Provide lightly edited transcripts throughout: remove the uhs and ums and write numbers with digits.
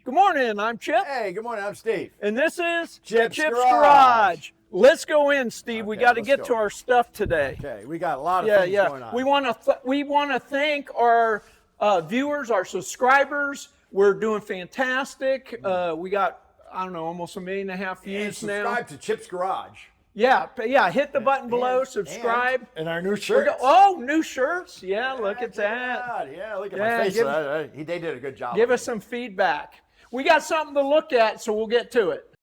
Good morning, I'm Chip. Hey, good morning, I'm Steve. And this is Chip's Garage. Let's go in, Steve. We Okay, got to let's get go. to our stuff today. Okay, we got a lot of things going on. We want to thank our viewers, our subscribers. We're doing fantastic. We got, I don't know, almost 1.5 million views now. Subscribe to Chip's Garage. Yeah, hit the button below, subscribe. And our new shirts. Oh, new shirts. Yeah, look at that. God. Yeah, look at my face. They did a good job. Give us some feedback. We got something to look at, so we'll get to it.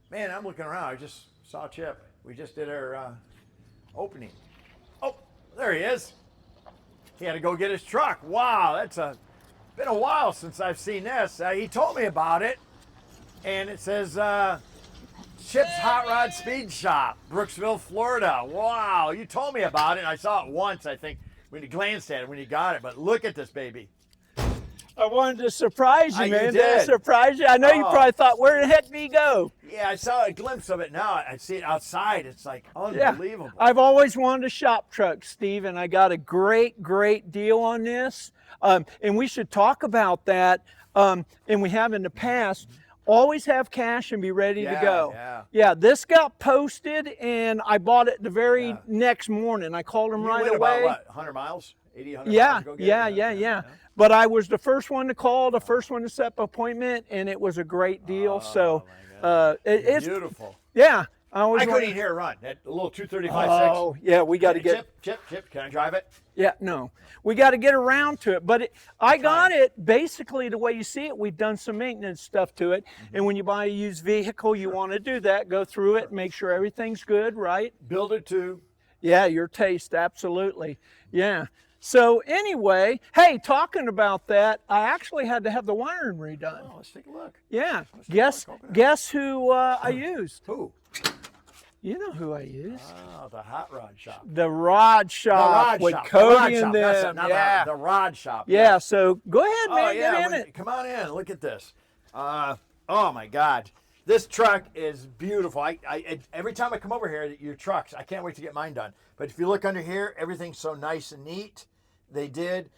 Man, I'm looking around. I just saw Chip. We just did our opening. Oh, there he is. He had to go get his truck. Wow, that's been a while since I've seen this. He told me about it, and it says Chip's Hot Rod Speed Shop, Brooksville, Florida. Wow, you told me about it, and I saw it once, I think, when you glanced at it, when you got it. But look at this baby. I wanted to surprise you, man. You did. I surprise you? I know you probably thought, where the heck did he go? Yeah, I saw a glimpse of it now. I see it outside. It's like unbelievable. Yeah. I've always wanted a shop truck, Steve, and I got a great deal on this. And we should talk about that. And we have in the past. Always have cash and be ready to go. Yeah, this got posted, and I bought it the very next morning. I called him right away. About what, 100 miles? 80, 100 yeah, miles to go get it? Yeah. But I was the first one to call, the first one to set up an appointment, and it was a great deal. It's beautiful. Yeah. I couldn't even hear it run. That little 235.6. Oh, yeah, we got to get... Chip, can I drive it? Yeah, no. We got to get around to it. But I got it basically the way you see it. We've done some maintenance stuff to it. And when you buy a used vehicle, you want to do that. Go through it, make sure everything's good, right? Build it too. Yeah, your taste, absolutely. Yeah. So anyway, hey, talking about that, I actually had to have the wiring redone. Oh, let's take a look. Yeah. Guess who I used? Who? You know who I used. Oh, the Hot Rod Shop. The Rod Shop with Cody and them. Yeah. The Rod Shop. Yeah, so go ahead, man, get in it. Come on in, look at this. Oh my God. This truck is beautiful. I every time I come over here, your trucks, I can't wait to get mine done. But if you look under here, everything's so nice and neat. They did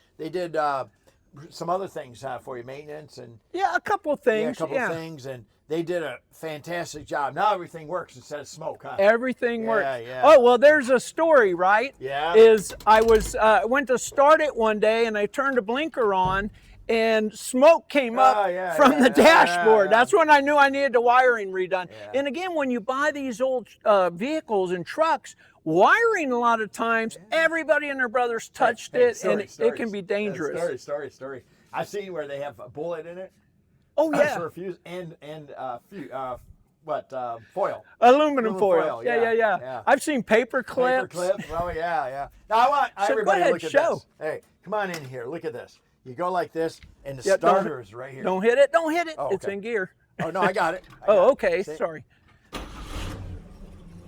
some other things for you, maintenance and a couple of things. Yeah, a couple of things, and they did a fantastic job. Now everything works instead of smoke, huh? Everything works. Yeah. Oh well, there's a story, right? Yeah. I went to start it one day, and I turned the blinker on, and smoke came up from the dashboard. That's when I knew I needed the wiring redone. Yeah. And again, when you buy these old vehicles and trucks, wiring a lot of times, everybody and their brothers touched it, and it can be dangerous. Story. I've seen where they have a bullet in it. Oh yeah. For a fuse and foil. Aluminum foil. Yeah. I've seen paper clips. Oh yeah. Now I want everybody to look at this. Hey, come on in here. Look at this. You go like this, and the starter is right here. Don't hit it. Oh, okay. It's in gear. Oh no, I got it. Okay. Sorry.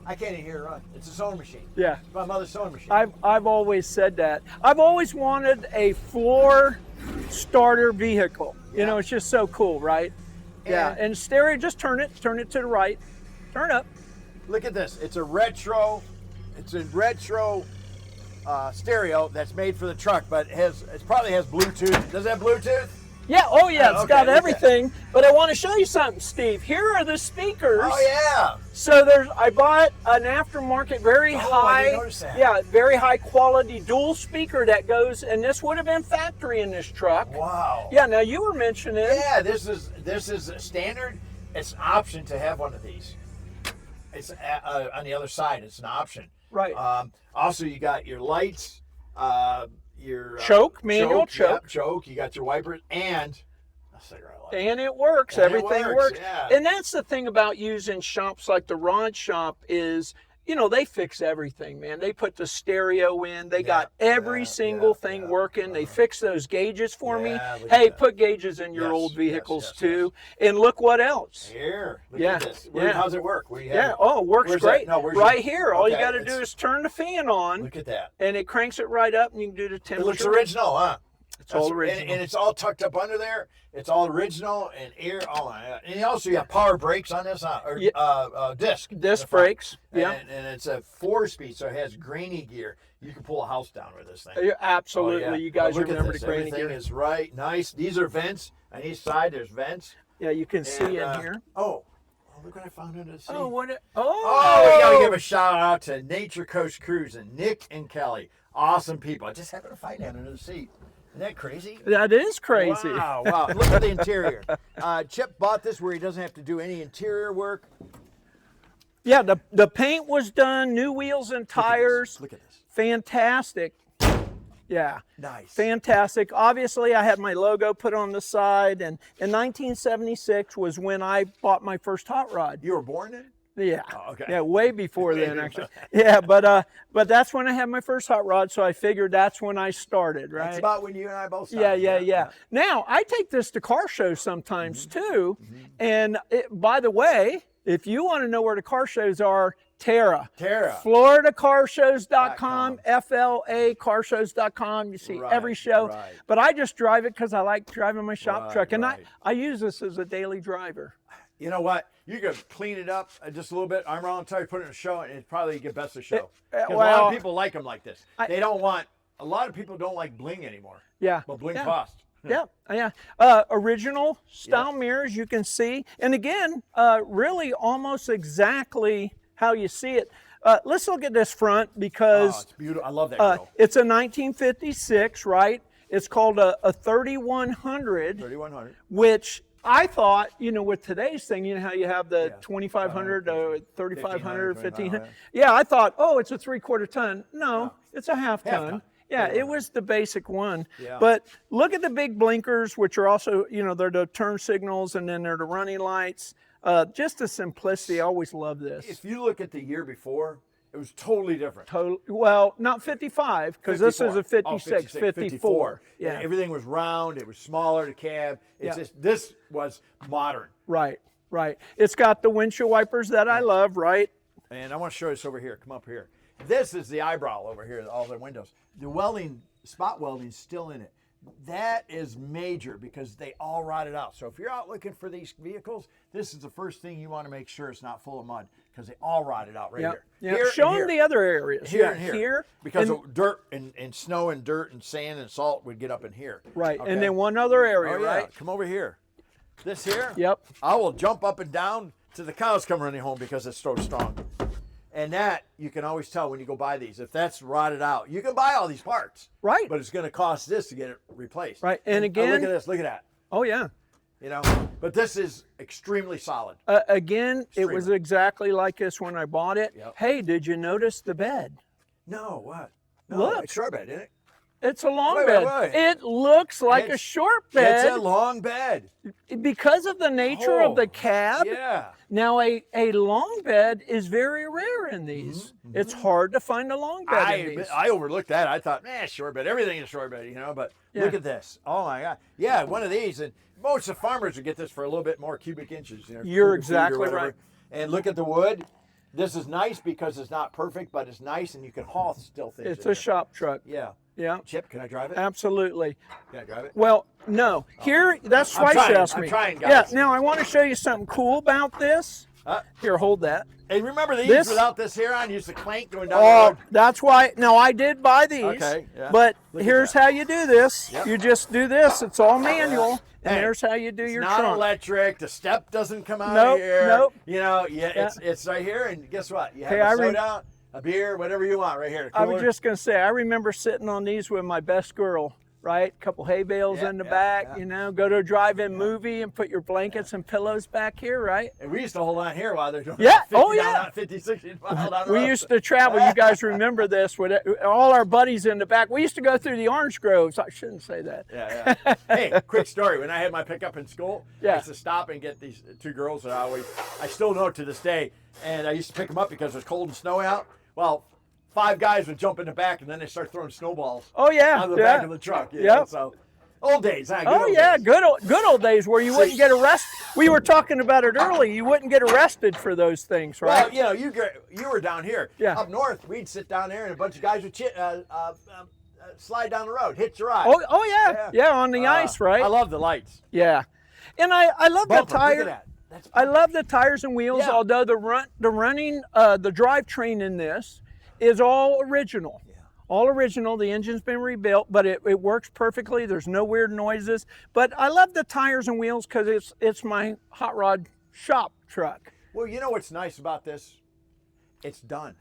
I can't even hear it run. It's a sewing machine. Yeah. It's my mother's sewing machine. I've always said that. I've always wanted a floor starter vehicle. You know, it's just so cool, right? And stereo, just turn it to the right. Turn up. Look at this. It's a retro stereo that's made for the truck, but it probably has Bluetooth. Does it have Bluetooth? Yeah, it's got everything. But I want to show you something, Steve. Here are the speakers. Oh yeah. So I bought an aftermarket, very high. I didn't notice that. Yeah, very high quality dual speaker that goes, and this would have been factory in this truck. Wow. Yeah, now you were mentioning. Yeah, this is standard. It's an option to have one of these. It's on the other side. It's an option. Right. Also, you got your lights. Your manual choke. Yep, choke. You got your wipers and a cigarette light. And it works. Everything works. Yeah. And that's the thing about using shops like the Rod Shop is, they fix everything, man. They put the stereo in. They got every single thing working. They fix those gauges for me. Hey, put gauges in your old vehicles too. And look what else. Here. Look at this. How's it work? It works great. Right here. All you got to do is turn the fan on. Look at that. And it cranks it right up, and you can do the temperature. It looks original, huh? It's all original. And it's all tucked up under there. It's all original and air. Oh my God. And also you have power brakes on this, or disc. Disc brakes. Yeah. And it's a 4-speed, so it has grainy gear. You can pull a house down with this thing. Yeah, absolutely. Oh, yeah. You guys Look at remember this. the granny Everything gear. is right, nice. These are vents on each side. There's vents. Yeah, you can see And, in here. Oh, look what I found under the seat. Oh, what? Oh, we gotta give a shout out to Nature Coast Cruising, Nick and Kelly. Awesome people. I just happened to find that under the seat. Isn't that crazy? That is crazy. Wow, wow. And look at the interior. Chip bought this where he doesn't have to do any interior work. Yeah, the paint was done, new wheels and tires. Look at this. Fantastic. Yeah. Nice. Fantastic. Obviously, I had my logo put on the side, and in 1976 was when I bought my first hot rod. You were born in? Yeah. Oh, okay. Yeah, way before then, actually. Yeah, but that's when I had my first hot rod, so I figured that's when I started, right? That's about when you and I both started. Yeah. Now, I take this to car shows sometimes too, and by the way, if you want to know where the car shows are, Terra. FloridaCarshows.com, FLA carshows.com. You see every show. Right. But I just drive it because I like driving my shop truck. And right. I use this as a daily driver. You know what? You could clean it up just a little bit. I'm wrong until you put it in a show, and it'd probably get best of show. Because a lot of people like them like this. They don't want, a lot of people don't like bling anymore. Yeah. But bling costs. Yeah. Original style mirrors, you can see. And again, really almost exactly how you see it. Let's look at this front because it's beautiful. I love that grill. it's a 1956, right? It's called a 3100. 3100. Which I thought, with today's thing, how you have the 2500, 3500, 1500. Yeah, I thought, it's a 3/4 ton. No, it's a half ton. Yeah, it was the basic one. Yeah. But look at the big blinkers, which are also, they're the turn signals, and then they're the running lights. Just the simplicity. I always love this. If you look at the year before, it was totally different. Well, not 55, because this is a 56, 54. Yeah. And everything was round. It was smaller, the cab. It's just, this was modern. Right. It's got the windshield wipers that I love, right? And I want to show you this over here. Come up here. This is the eyebrow over here, all the windows. The welding, spot welding is still in it. That is major because they all rotted out. So if you're out looking for these vehicles, this is the first thing you want to make sure it's not full of mud because they all rotted out right here. Yeah. Show them the other areas. Here and here. Because of dirt and snow and dirt and sand and salt would get up in here. Right. Okay. And then one other area, right? Come over here. This here. Yep. I will jump up and down till the cows come running home because it's so strong. And that, you can always tell when you go buy these. If that's rotted out, you can buy all these parts. Right. But it's going to cost this to get it replaced. Right. And again. Look at this. Look at that. Oh, yeah. But this is extremely solid. Again, it was exactly like this when I bought it. Yep. Hey, did you notice the bed? No, what? No, look. it's short bed, isn't it? It's a long bed. Wait. It looks like a short bed. It's a long bed. Because of the nature of the cab. Yeah. Now, a long bed is very rare in these. It's hard to find a long bed in these. I overlooked that. I thought, short bed. Everything is short bed, but look at this. Oh, my God. Yeah, one of these. And most of the farmers would get this for a little bit more cubic inches. You're exactly right. And look at the wood. This is nice because it's not perfect, but it's nice, and you can haul still things. It's a shop truck. Yeah. Yeah. Chip, can I drive it? Absolutely. Can I drive it? Well, no. Here, that's twice asked me. I'm trying, guys. Yeah. Now I want to show you something cool about this. Here, hold that. And remember these without this here on used to clank going down the road. That's why. No, I did buy these. Okay. Yeah. But here's how you do this. Yep. You just do this. It's all manual. And there's how you do your trunk. It's not electric. The step doesn't come out of here. Nope. It's right here. And guess what? You have a soda, a beer, whatever you want right here. I was just going to say, I remember sitting on these with my best girl, right? A couple hay bales in the back, go to a drive-in movie and put your blankets and pillows back here, right? And we used to hold on here while they're doing 50, 60 miles down the road. We used to travel. You guys remember this with all our buddies in the back. We used to go through the orange groves. I shouldn't say that. Yeah. Hey, quick story. When I had my pickup in school, I used to stop and get these two girls that I still know to this day. And I used to pick them up because it was cold and snowy out. Well, 5 guys would jump in the back and then they start throwing snowballs. Oh yeah, out of the back of the truck. So old days. Good old days where you wouldn't get arrested. We were talking about it early. You wouldn't get arrested for those things, right? Well, you were down here. Yeah. Up north, we'd sit down there and a bunch of guys would slide down the road, hitch a ride. Oh yeah, on the ice, right? I love the lights. Yeah, and I love the tire. Look at that. I love the tires and wheels, although the running, the drivetrain in this is all original. Yeah. all original. The engine's been rebuilt, but it works perfectly. There's no weird noises. But I love the tires and wheels because it's my hot rod shop truck. Well, you know what's nice about this? It's done.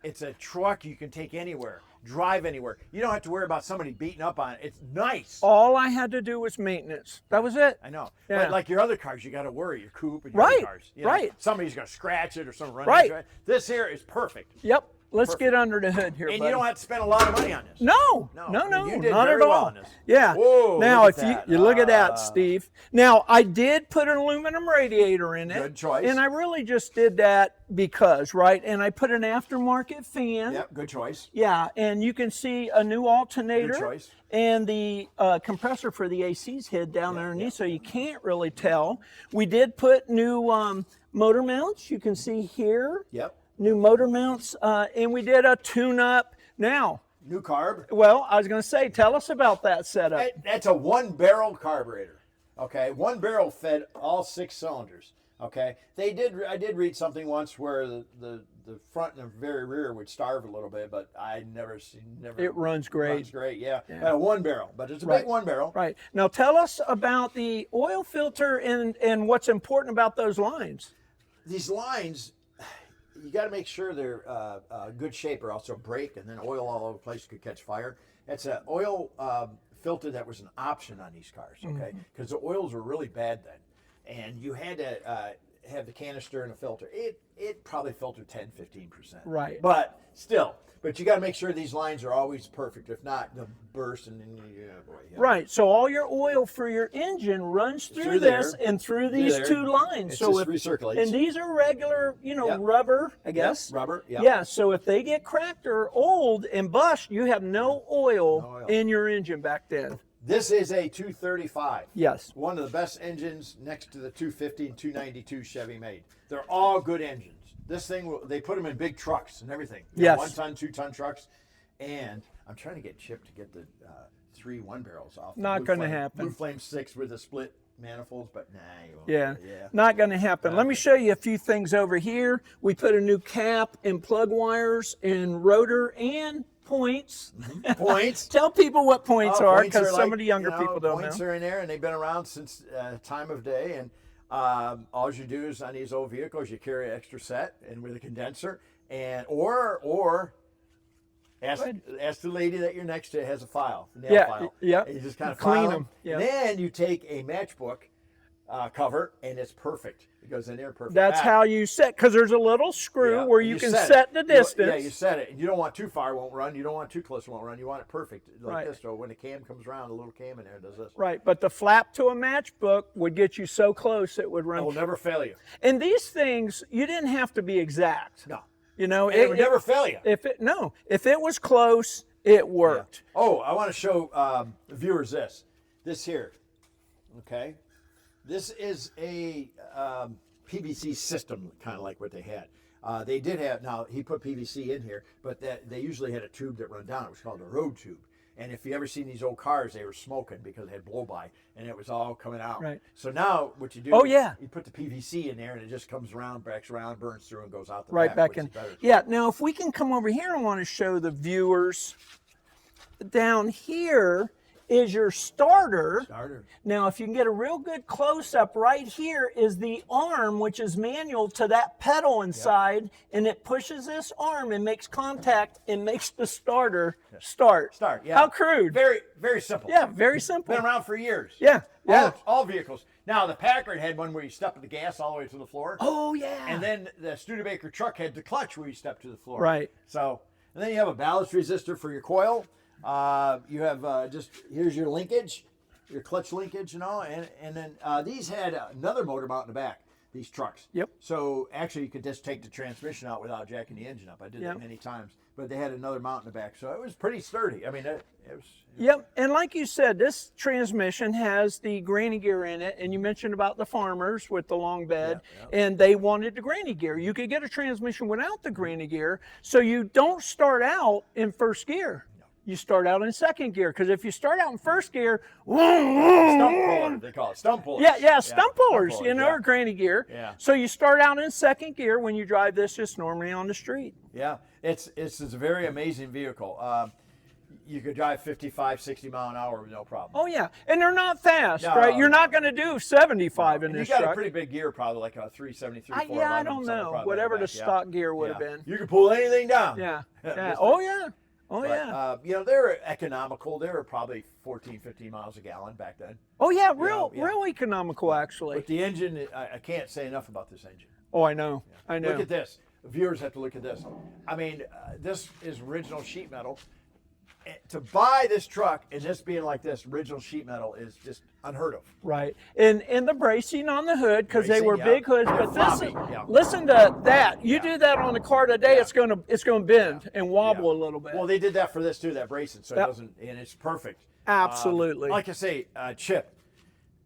It's a truck you can take anywhere, drive anywhere. You don't have to worry about somebody beating up on it. It's nice. All I had to do was maintenance. That was it. I know. Yeah. But like your other cars, you got to worry. Your coupe and your Right, other cars. You know, right. Somebody's going to scratch it or some run Right. into it. This here is perfect. Yep. Let's Perfect. get under the hood here, And buddy. you don't have to spend a lot of money on this. No, No, not you did very at well all. on this. Yeah. Whoa, now, look if at that. you look at that, Steve. Now, I did put an aluminum radiator in it. Good choice. And I really just did that because, right? And I put an aftermarket fan. Yep, good choice. Yeah, and you can see a new alternator. Good choice. And the compressor for the AC's hid down underneath, so you can't really tell. We did put new motor mounts. You can see here. Yep. New motor mounts, and we did a tune-up. Now, New carb. well, I was going to say, tell us about that setup. That's a 1-barrel carburetor. Okay, 1 barrel fed all 6 cylinders. Okay, I did read something once where the front and the very rear would starve a little bit, but I never. It runs great. Runs great, yeah. 1 barrel, but it's a big 1 barrel. Right. Now, tell us about the oil filter and what's important about those lines. These lines, you got to make sure they're good shape or else they'll break, and then oil all over the place could catch fire. It's an oil filter that was an option on these cars, okay? Because the oils were really bad then, and you had to have the canister and a filter. It probably filtered 10-15%. Right. But still, you got to make sure these lines are always perfect. If not, they'll burst and then Right. So all your oil for your engine runs through this and through these two lines. It so just recirculates. And these are regular, rubber, I guess. Yep, rubber. Yep. Yeah. So if they get cracked or old and bust, you have no oil in your engine back then. This is a 235. Yes. One of the best engines next to the 250 and 292 Chevy made. They're all good engines. This thing, they put them in big trucks and everything. Yes. 1 ton, 2 ton trucks. And I'm trying to get Chip to get the 3 1-barrels off. Not going to happen. Blue Flame 6 with the split manifolds, but nah, you won't. Yeah, not going to happen. Let me show you a few things over here. We put a new cap and plug wires and rotor and points. Points. Tell people what points are, Points because are some like, of the younger people don't points know. are in there, and they've been around since time of day. And all you do is on these old vehicles, you carry an extra set and with a condenser, and or ask the lady that you're next to has a file, nail file. Yeah. And you just kind of Clean file them. Yeah. And then you take a matchbook cover, and it's perfect. It goes in there perfect. That's how you set, because there's a little screw where you can set the distance. You set it. You don't want too far, it won't run. You don't want too close, it won't run. You want it perfect like Right. this. So when the cam comes around, a little cam in there does this. Right, but the flap to a matchbook would get you so close it would run. It will never fail you. And these things, you didn't have to be exact. No. It would never fail you. If it was close, it worked. Yeah. Oh, I want to show the viewers this. This here, okay? This is a PVC system, kind of like what they had. They did have, now he put PVC in here, but they usually had a tube that run down. It was called a road tube. And if you ever seen these old cars, they were smoking because they had blow-by, and it was all coming out. Right. So now what you do you put the PVC in there, and it just comes around, backs around, burns through, and goes out the Back in. Yeah, now if we can come over here, I want to show the viewers. Down here is your starter. Now, if you can get a real good close-up, right here is the arm, which is manual to that pedal inside, and it pushes this arm and makes contact and makes the starter start. Yeah. How crude. Very, very simple. Yeah, very simple. Been around for years. Yeah. All vehicles. Now, the Packard had one where you step the gas all the way to the floor. Oh, yeah. And then the Studebaker truck had the clutch where you step to the floor. Right. So, and then you have a ballast resistor for your coil. You have here's your linkage, your clutch linkage, and then these had another motor mount in the back, these trucks. Yep. So actually you could just take the transmission out without jacking the engine up. I did that many times, but they had another mount in the back. So it was pretty sturdy. I mean, it was. Yep, and like you said, this transmission has the granny gear in it, and you mentioned about the farmers with the long bed, and they wanted the granny gear. You could get a transmission without the granny gear, so you don't start out in first gear. You start out in second gear, because if you start out in first gear, Stump puller, they call it. Stump pullers. Stump pullers, or granny gear. Yeah. So you start out in second gear when you drive this just normally on the street. Yeah, it's a very amazing vehicle. you could drive 55, 60 mile an hour with no problem. Oh yeah, and they're not fast, No, right? You're no. not going to do 75 in And you this got truck. a pretty big gear, probably like a 373. Yeah, I don't know. Whatever the stock gear would have been. You could pull anything down. Yeah. Yeah. Just Oh like- yeah. Oh But, yeah. you know, they were economical. They were probably 14, 15 miles a gallon back then. Oh yeah, know, yeah. real economical actually. But the engine, I can't say enough about this engine. Oh, I know. I know. Look at this. Viewers have to look at this. I mean, this is original sheet metal. To buy this truck and this being like this, original sheet metal is just unheard of. Right, and the bracing on the hood because they Bracing, were yeah. big hoods. They're But this, floppy, yeah. listen to that. You Yeah. do that on a car today, Yeah. it's gonna bend and wobble Yeah. a little bit. Well, they did that for this too, that bracing, so it Yep. doesn't, and it's perfect. Absolutely. Like I say, Chip,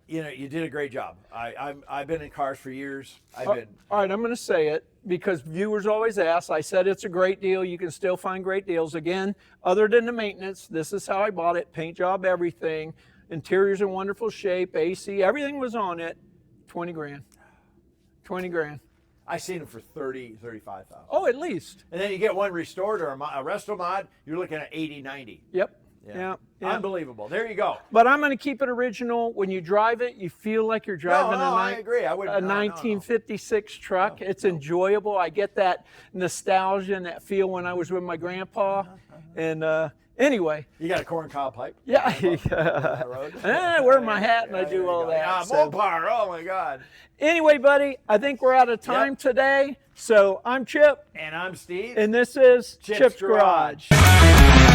you know, you did a great job. I've been in cars for years. All right, I'm going to say it because viewers always ask. I said it's a great deal. You can still find great deals. Again, other than the maintenance, this is how I bought it. Paint job, everything. Interior's in wonderful shape. AC, everything was on it. 20 grand. 20 grand. I seen them for 30, 35,000. Oh, at least. And then you get one restored or a resto mod, you're looking at 80, 90. Yep. Yeah. Unbelievable. There you go. But I'm going to keep it original. When you drive it, you feel like you're driving I agree. I wouldn't. a 1956 truck. It's enjoyable. I get that nostalgia and that feel when I was with my grandpa. And anyway. You got a corn cob pipe? Yeah. I wear my hat and I There do you all go. that. Yeah, so. Mopar. Oh my God. Anyway, buddy, I think we're out of time today. So I'm Chip. And I'm Steve. And this is Chip's Chip's Garage. Garage.